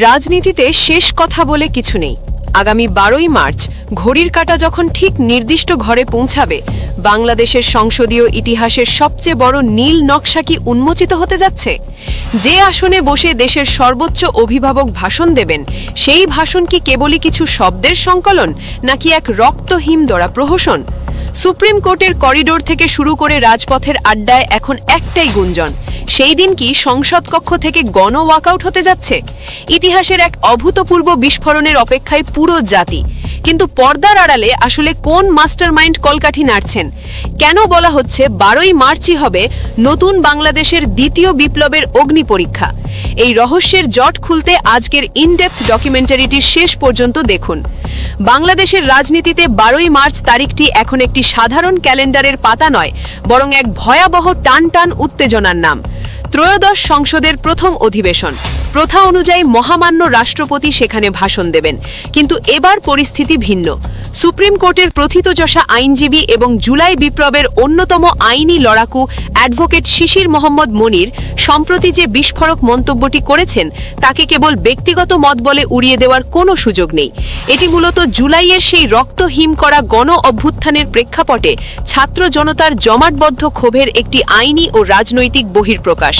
রাজনীতিতে শেষ কথা বলে কিছু নেই। আগামী 12ই মার্চ ঘড়ির কাঁটা যখন ঠিক নির্দিষ্ট ঘরে পৌঁছাবে, বাংলাদেশের সংসদীয় ইতিহাসের সবচেয়ে বড় নীল নকশা কি উন্মোচিত হতে যাচ্ছে? যে আসনে বসে দেশের সর্বোচ্চ অভিভাবক ভাষণ দেবেন, সেই ভাষণ কি কেবলই কিছু শব্দের সংকলন, নাকি এক রক্তহীন দরা প্রহসন? সুপ্রিম কোর্টের করিডোর থেকে শুরু করে রাজপথের আড্ডায় এখন একটাই গুঞ্জন, সেই দিন কি সংসদ কক্ষ থেকে গণ ওয়াকআউট হতে যাচ্ছে? ইতিহাসের এক অভূতপূর্ব বিস্ফোরণের অপেক্ষায় পুরো জাতি। কিন্তু পর্দার আড়ালে আসলে কোন মাস্টারমাইন্ড কলকাঠি নাড়ছেন? কেন বলা হচ্ছে 12ই মার্চই হবে নতুন বাংলাদেশের দ্বিতীয় বিপ্লবের অগ্নি পরীক্ষা? এই রহস্যের জট খুলতে আজকের ইনডেপথ ডকুমেন্টারিটির শেষ পর্যন্ত দেখুন। বাংলাদেশের রাজনীতিতে 12ই মার্চ তারিখটি এখন একটি সাধারণ ক্যালেন্ডারের পাতা নয়, বরং এক ভয়াবহ টান টান উত্তেজনার নাম। ত্রয়োদশ সংসদের প্রথম অধিবেশন। প্রথা অনুযায়ী মহামান্য রাষ্ট্রপতি সেখানে ভাষণ দেবেন, কিন্তু এবার পরিস্থিতি ভিন্ন। সুপ্রিম কোর্টের প্রথিতযশা আইনজীবী এবং জুলাই বিপ্লবের অন্যতম আইনি লড়াকু অ্যাডভোকেট শিশির মোহাম্মদ মনির সম্প্রতি যে বিস্ফোরক মন্তব্যটি করেছেন, তাকে কেবল ব্যক্তিগত মত বলে উড়িয়ে দেওয়ার কোনো সুযোগ নেই। এটি মূলত জুলাইয়ের সেই রক্তহীন করা গণ অভ্যুত্থানের প্রেক্ষাপটে ছাত্র জনতার জমাটবদ্ধ ক্ষোভের একটি আইনি ও রাজনৈতিক বহিঃপ্রকাশ।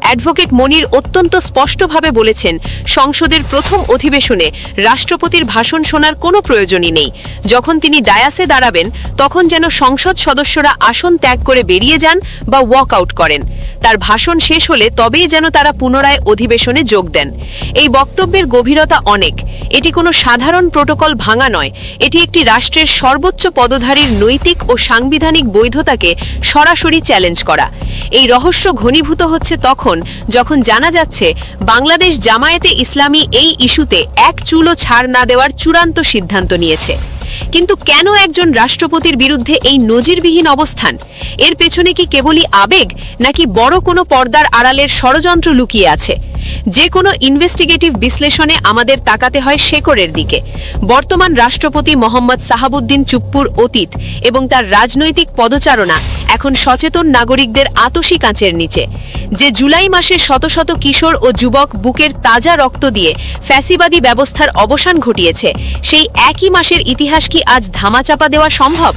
অ্যাডভোকেট মনির অত্যন্ত স্পষ্টভাবে বলেছেন, সংসদের প্রথম অধিবেশনে রাষ্ট্রপতির ভাষণ শোনার কোনো প্রয়োজনই নেই। যখন তিনি ডায়াসে দাঁড়াবেন, তখন যেন সংসদ সদস্যরা আসন ত্যাগ করে বেরিয়ে যান বা ওয়াকআউট করেন। তার ভাষণ শেষ হলে তবেই যেন তারা পুনরায় অধিবেশনে যোগ দেন। এই বক্তব্যের গভীরতা অনেক। এটি কোনো সাধারণ প্রোটোকল ভাঙা নয়, এটি একটি রাষ্ট্রের সর্বোচ্চ পদধারীর নৈতিক ও সাংবিধানিক বৈধতাকে সরাসরি চ্যালেঞ্জ করা। এই রহস্য ঘনীভূত হচ্ছে তখন যখন জানা যাচ্ছে বাংলাদেশ জামায়াতে ইসলামী এই ইস্যুতে এক চুলও ছাড় না দেওয়ার চূড়ান্ত সিদ্ধান্ত নিয়েছে। কিন্তু কেন একজন রাষ্ট্রপতির বিরুদ্ধে এই নজিরবিহীন অবস্থান? এর পেছনে কি কেবলই আবেগ, নাকি বড় কোনো পর্দার আড়ালের ষড়যন্ত্র লুকিয়ে আছে? যে কোনো ইনভেস্টিগেটিভ বিশ্লেষণে আমাদের তাকাতে হয় শেকড়ের দিকে। বর্তমান রাষ্ট্রপতি মোহাম্মদ সাহাবুদ্দিন চুপ্পুর অতীত এবং তার রাজনৈতিক পদচারণা এখন সচেতন নাগরিকদের আতশি কাঁচের নিচে। যে জুলাই মাসে শত শত কিশোর ও যুবক বুকের তাজা রক্ত দিয়ে ফ্যাসিবাদী ব্যবস্থার অবসান ঘটিয়েছে, সেই একই মাসের ইতিহাস কি আজ ধামাচাপা দেওয়া সম্ভব?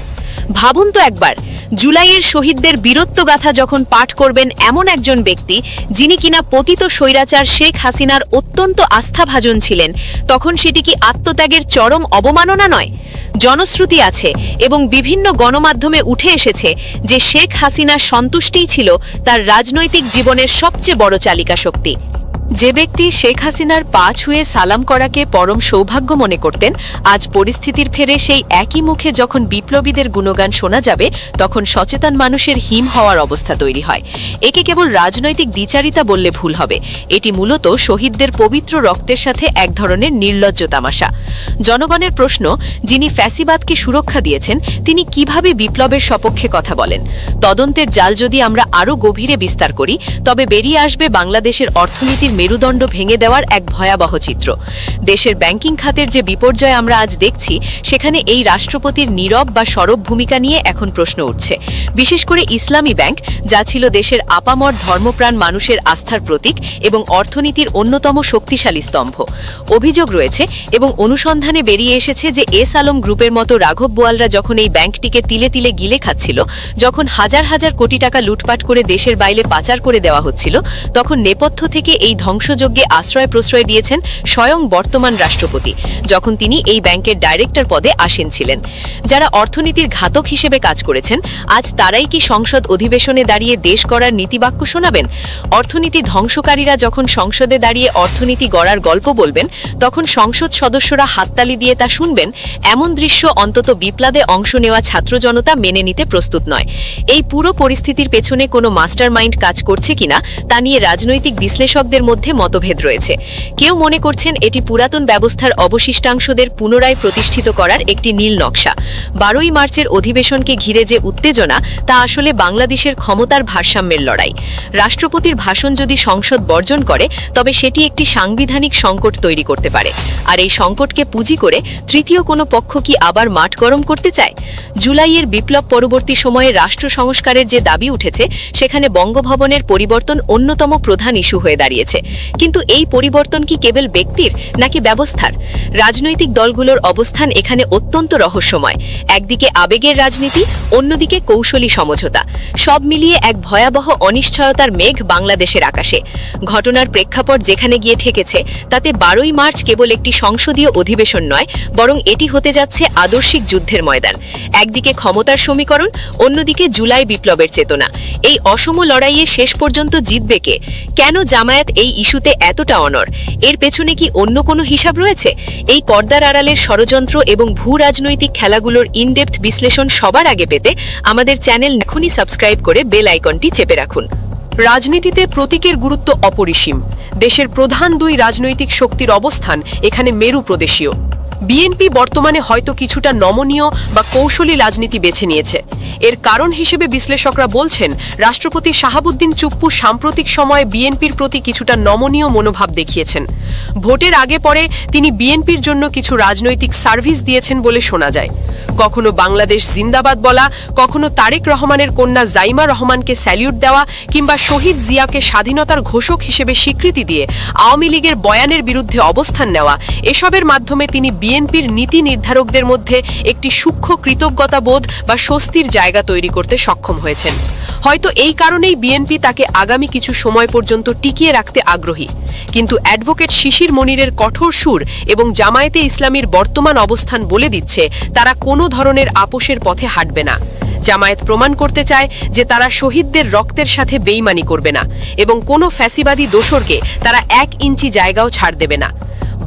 ভাবুন তো একবার, জুলাইয়ের শহীদদের বীরত্বগাথা যখন পাঠ করবেন এমন একজন ব্যক্তি, যিনি কিনা পতিত স্বৈরাচার শেখ হাসিনার অত্যন্ত আস্থাভাজন ছিলেন, তখন সেটি কি আত্মত্যাগের চরম অবমাননা নয়? জনশ্রুতি আছে এবং বিভিন্ন গণমাধ্যমে উঠে এসেছে যে শেখ হাসিনার সন্তুষ্টিই ছিল তার রাজনৈতিক জীবনের সবচেয়ে বড় চালিকা শক্তি। যে ব্যক্তি শেখ হাসিনার পা ছুঁয়ে সালাম করাকে পরম সৌভাগ্য মনে করতেন, আজ পরিস্থিতির ফেরে সেই একই মুখে যখন বিপ্লবীদের গুণগান শোনা যাবে, তখন সচেতন মানুষের হিম হওয়ার অবস্থা তৈরি হয়। একে কেবল রাজনৈতিক দ্বিচারিতা বললে ভুল হবে। এটি মূলত শহীদদের পবিত্র রক্তের সাথে এক ধরনের নির্লজ্জ তামাশা। জনগণের প্রশ্ন, যিনি ফ্যাসিবাদকে সুরক্ষা দিয়েছেন, তিনি কিভাবে বিপ্লবের সপক্ষে কথা বলেন? তদন্তের জাল যদি আমরা আরও গভীরে বিস্তার করি, তবে বেরিয়ে আসবে বাংলাদেশের অর্থনীতির মেরুদণ্ড ভেঙে দেওয়ার এক ভয়াবহ চিত্র। দেশের ব্যাংকিং খাতের যে বিপর্যয় আমরা আজ দেখছি, সেখানে এই রাষ্ট্রপতির নীরব বা সরব ভূমিকা নিয়ে এখন প্রশ্ন উঠছে। বিশেষ করে ইসলামী ব্যাংক, যা ছিল দেশের আপামর ধর্মপ্রাণ মানুষের আস্থার প্রতীক এবং অর্থনীতির অন্যতম শক্তিশালী স্তম্ভ। অভিযোগ রয়েছে এবং অনুসন্ধানে বেরিয়ে এসেছে যে এস আলম গ্রুপের মতো রাঘব বোয়ালরা যখন এই ব্যাংকটিকে তিলে তিলে গিলে খাচ্ছিল, যখন হাজার হাজার কোটি টাকা লুটপাট করে দেশের বাইরে পাচার করে দেওয়া হচ্ছিল, তখন নেপথ্য থেকে এই ধ্বংসযজ্ঞে আশ্রয় প্রশ্রয় দিয়েছেন স্বয়ং বর্তমান রাষ্ট্রপতি, যখন তিনি এই ব্যাংকের ডাইরেক্টর পদে আসীন ছিলেন। যারা অর্থনীতির ঘাতক হিসেবে কাজ করেছেন, আজ তারাই কি সংসদ অধিবেশনে দাঁড়িয়ে দেশ গড়ার নীতিবাক্য শোনাবেন? অর্থনীতি ধ্বংসকারীরা যখন সংসদে দাঁড়িয়ে অর্থনীতি গড়ার গল্প বলবেন, তখন সংসদ সদস্যরা হাততালি দিয়ে তা শুনবেন। এমন দৃশ্য অন্তত বিপ্লবে অংশ নেওয়া ছাত্র জনতা মেনে নিতে প্রস্তুত নয়। এই পুরো পরিস্থিতির পেছনে কোনো মাস্টারমাইন্ড কাজ করছে কিনা তা নিয়ে রাজনৈতিক বিশ্লেষকদের মধ্যে মতভেদ রয়েছে। কেউ মনে করছেন এটি পুরাতন ব্যবস্থার অবশিষ্টাংশদের পুনরায় প্রতিষ্ঠিত করার একটি নীল নকশা। 12ই মার্চের অধিবেশনকে ঘিরে যে উত্তেজনা, তা আসলে বাংলাদেশের ক্ষমতার ভারসাম্যের লড়াই। রাষ্ট্রপতির ভাষণ যদি সংসদ বর্জন করে, তবে সেটি একটি সাংবিধানিক সংকট তৈরি করতে পারে। আর এই সংকটকে পুঁজি করে তৃতীয় কোনো পক্ষ কি আবার মাঠ গরম করতে চায়? জুলাইয়ের বিপ্লব পরবর্তী সময়ে রাষ্ট্র সংস্কারের যে দাবি উঠেছে, সেখানে বঙ্গভবনের পরিবর্তন অন্যতম প্রধান ইস্যু হয়ে দাঁড়িয়েছে। কিন্তু এই পরিবর্তন কি কেবল ব্যক্তির নাকি ব্যবস্থার? রাজনৈতিক দলগুলোর অবস্থান এখানে অত্যন্ত রহস্যময়। একদিকে আবেগের রাজনীতি, অন্যদিকে কৌশলী সমঝোতা। সব মিলিয়ে এক ভয়াবহ অনিশ্চয়তার মেঘ বাংলাদেশের আকাশে। ঘটনার প্রেক্ষাপট যেখানে গিয়ে ঠেকেছে তাতে 12ই মার্চ কেবল একটি সংসদীয় অধিবেশন নয়, বরং এটি হতে যাচ্ছে আদর্শিক যুদ্ধের ময়দান। একদিকে ক্ষমতার সমীকরণ, অন্যদিকে জুলাই বিপ্লবের চেতনা। এই অসম লড়াইয়ে শেষ পর্যন্ত জিতবে কে? কেন জামায়াত এই ইস্যুতে এতটা অনড়? এর পেছনে কি অন্য কোনো হিসাব রয়েছে? এই পর্দার আড়ালের ষড়যন্ত্র এবং ভূ রাজনৈতিক খেলাগুলোর ইনডেপথ বিশ্লেষণ সবার আগে পেতে আমাদের চ্যানেল এখনই সাবস্ক্রাইব করে বেল আইকনটি চেপে রাখুন। রাজনীতিতে প্রতীকের গুরুত্ব অপরিসীম। দেশের প্রধান দুই রাজনৈতিক শক্তির অবস্থান এখানে মেরু প্রদেশীয়। বিএনপি বর্তমানে হয়তো কিছুটা নমনীয় বা কৌশলী রাজনীতি বেছে নিয়েছে। এর কারণ হিসেবে বিশ্লেষকরা বলছেন, রাষ্ট্রপতি শাহাবুদ্দিন চুপ্পু সাম্প্রতিক সময়ে বিএনপির প্রতি কিছুটা নমনীয় মনোভাব দেখিয়েছেন। ভোটের আগে পরে তিনি বিএনপির জন্য কিছু রাজনৈতিক সার্ভিস দিয়েছেন বলে শোনা যায়। কখনো বাংলাদেশ জিন্দাবাদ বলা, কখনো তারেক রহমানের কন্যা জাইমা রহমানকে স্যালিউট দেওয়া, কিংবা শহীদ জিয়াকে স্বাধীনতার ঘোষক হিসেবে স্বীকৃতি দিয়ে আওয়ামী লীগের বয়ানের বিরুদ্ধে অবস্থান নেওয়া, এসবের মাধ্যমে তিনি বিএনপির নীতি নির্ধারকদের মধ্যে একটি সূক্ষ্ম কৃতজ্ঞতাবোধ বা স্বস্তির জায়গা তৈরি করতে সক্ষম হয়েছেন। হয়তো এই কারণেই বিএনপি তাকে আগামী কিছু সময় পর্যন্ত টিকিয়ে রাখতে আগ্রহী। কিন্তু অ্যাডভোকেট শিশির মনিরের কঠোর সুর এবং জামায়াতে ইসলামীর বর্তমান অবস্থান বলে দিচ্ছে তারা কোনো ধরনের আপোষের পথে হাঁটবে না। জামায়াত প্রমাণ করতে চায় যে তারা শহীদদের রক্তের সাথে বেইমানি করবে না এবং কোনো ফ্যাসিবাদী দোসরকে তারা 1 ইঞ্চি জায়গাও ছাড় দেবে না।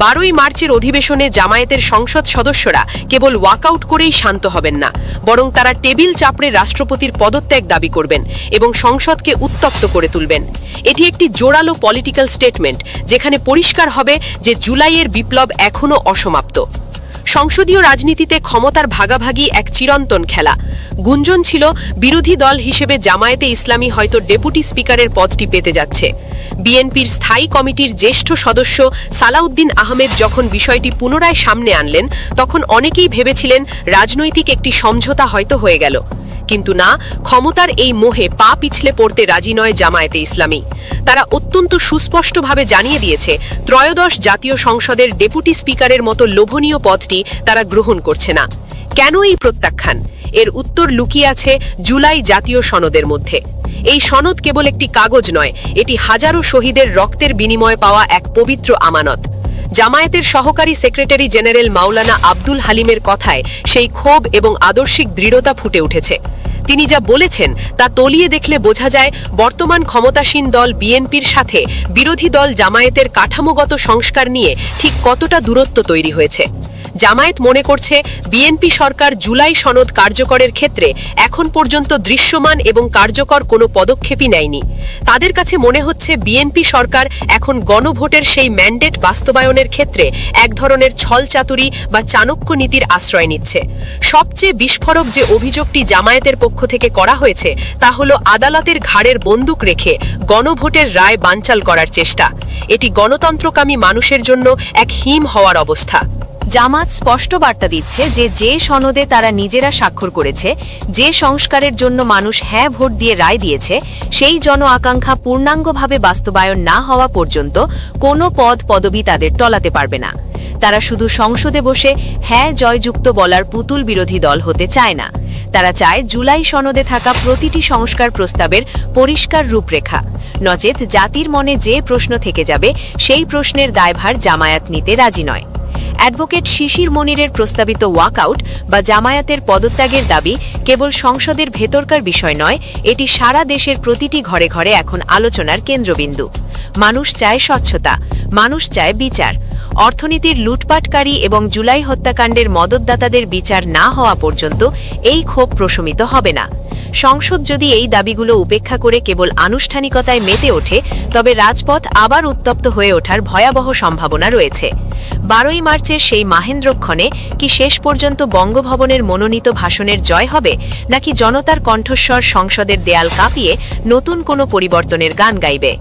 12ই মার্চের অধিবেশনে জামায়াতের সংসদ সদস্যরা কেবল ওয়াকআউট করেই শান্ত হবেন না, বরং তারা টেবিল চাপড়ে রাষ্ট্রপতির পদত্যাগ দাবি করবেন এবং সংসদকে উত্তপ্ত করে তুলবেন। এটি একটি জোরালো পলিটিক্যাল স্টেটমেন্ট, যেখানে পরিষ্কার হবে যে জুলাইয়ের বিপ্লব এখনও অসমাপ্ত। সংসদীয় রাজনীতিতে ক্ষমতার ভাগাভাগি এক চিরন্তন খেলা। গুঞ্জন ছিল বিরোধী দল হিসেবে জামায়াতে ইসলামী হয়তো ডেপুটি স্পিকারের পদটি পেতে যাচ্ছে। বিএনপির স্থায়ী কমিটির জ্যেষ্ঠ সদস্য সালাউদ্দিন আহমেদ যখন বিষয়টি পুনরায় সামনে আনলেন, তখন অনেকেই ভেবেছিলেন রাজনৈতিক একটি সমঝোতা হয়তো হয়ে গেল। কিন্তু না, ক্ষমতার এই মোহে পা পিছলে পড়তে রাজি নয় জামায়াতে ইসলামী। তারা অত্যন্ত সুস্পষ্টভাবে জানিয়ে দিয়েছে, ত্রয়োদশ জাতীয় সংসদের ডেপুটি স্পিকারের মতো লোভনীয় পদটি তারা গ্রহণ করছে না। কেন এই প্রত্যাখ্যান? এর উত্তর লুকিয়ে আছে জুলাই জাতীয় সনদের মধ্যে। এই সনদ কেবল একটি কাগজ নয়, এটি হাজারো শহীদের রক্তের বিনিময়ে পাওয়া এক পবিত্র আমানত। জামায়াতের সহকারী সেক্রেটারি জেনারেল মাওলানা আব্দুল হালিমের কথায় সেই ক্ষোভ এবং আদর্শিক দৃঢ়তা ফুটে উঠেছে। তিনি যা বলেছেন তা তলিয়ে দেখলে বোঝা যায় বর্তমান ক্ষমতাসীন দল বিএনপির সাথে বিরোধী দল জামায়াতের কাঠামোগত সংস্কার নিয়ে ঠিক কতটা দূরত্ব তৈরি হয়েছে। জামায়াত মনে করছে বিএনপি সরকার জুলাই সনদ কার্যকরের ক্ষেত্রে এখন পর্যন্ত দৃশ্যমান এবং কার্যকর কোনো পদক্ষেপই নেয়নি। তাদের কাছে মনে হচ্ছে বিএনপি সরকার এখন গণভোটের সেই ম্যান্ডেট বাস্তবায়নের ক্ষেত্রে এক ধরনের ছলচাতুরি বা চাণক্য নীতির আশ্রয় নিচ্ছে। সবচেয়ে বিস্ফোরক যে অভিযোগটি জামায়াতের পক্ষ থেকে করা হয়েছে তা হলো আদালতের ঘাড়ের বন্দুক রেখে গণভোটের রায় বানচাল করার চেষ্টা। এটি গণতন্ত্রকামী মানুষের জন্য এক হিম হওয়ার অবস্থা। জামাত স্পষ্ট বার্তা দিচ্ছে যে যে সনদে তারা নিজেরা স্বাক্ষর করেছে, যে সংস্কারের জন্য মানুষ হ্যাঁ ভোট দিয়ে রায় দিয়েছে, সেই জন আকাঙ্ক্ষা পূর্ণাঙ্গভাবে বাস্তবায়ন না হওয়া পর্যন্ত কোনো পদবি তাদের টলাতে পারবে না। তারা শুধু সংসদে বসে হ্যাঁ জয়যুক্ত বলার পুতুল বিরোধী দল হতে চায় না। তারা চায় জুলাই সনদে থাকা প্রতিটি সংস্কার প্রস্তাবের পরিষ্কার রূপরেখা, নচেত জাতির মনে যে প্রশ্ন থেকে যাবে সেই প্রশ্নের দায়ভার জামায়াত নিতে রাজি নয়। অ্যাডভোকেট শিশির মনিরের প্রস্তাবিত ওয়াকআউট বা জামায়াতের পদত্যাগের দাবি কেবল সংসদের ভেতরকার বিষয় নয়, এটি সারা দেশের প্রতিটি ঘরে ঘরে এখন আলোচনার কেন্দ্রবিন্দু। মানুষ চায় স্বচ্ছতা, মানুষ চায় বিচার। অর্থনীতির লুটপাটকারী এবং জুলাই হত্যাকাণ্ডের মদতদাতাদের বিচার না হওয়া পর্যন্ত এই ক্ষোভ প্রশমিত হবে না। সংসদ যদি এই দাবিগুলো উপেক্ষা করে কেবল আনুষ্ঠানিকতায় মেতে ওঠে, তবে রাজপথ আবার উত্তপ্ত হয়ে ওঠার ভয়াবহ সম্ভাবনা রয়েছে। 12ই মার্চের সেই মাহেন্দ্রক্ষণে কি শেষ পর্যন্ত বঙ্গভবনের মনোনীত ভাষণের জয় হবে, নাকি জনতার কণ্ঠস্বর সংসদের দেয়াল কাঁপিয়ে নতুন কোনো পরিবর্তনের গান গাইবে?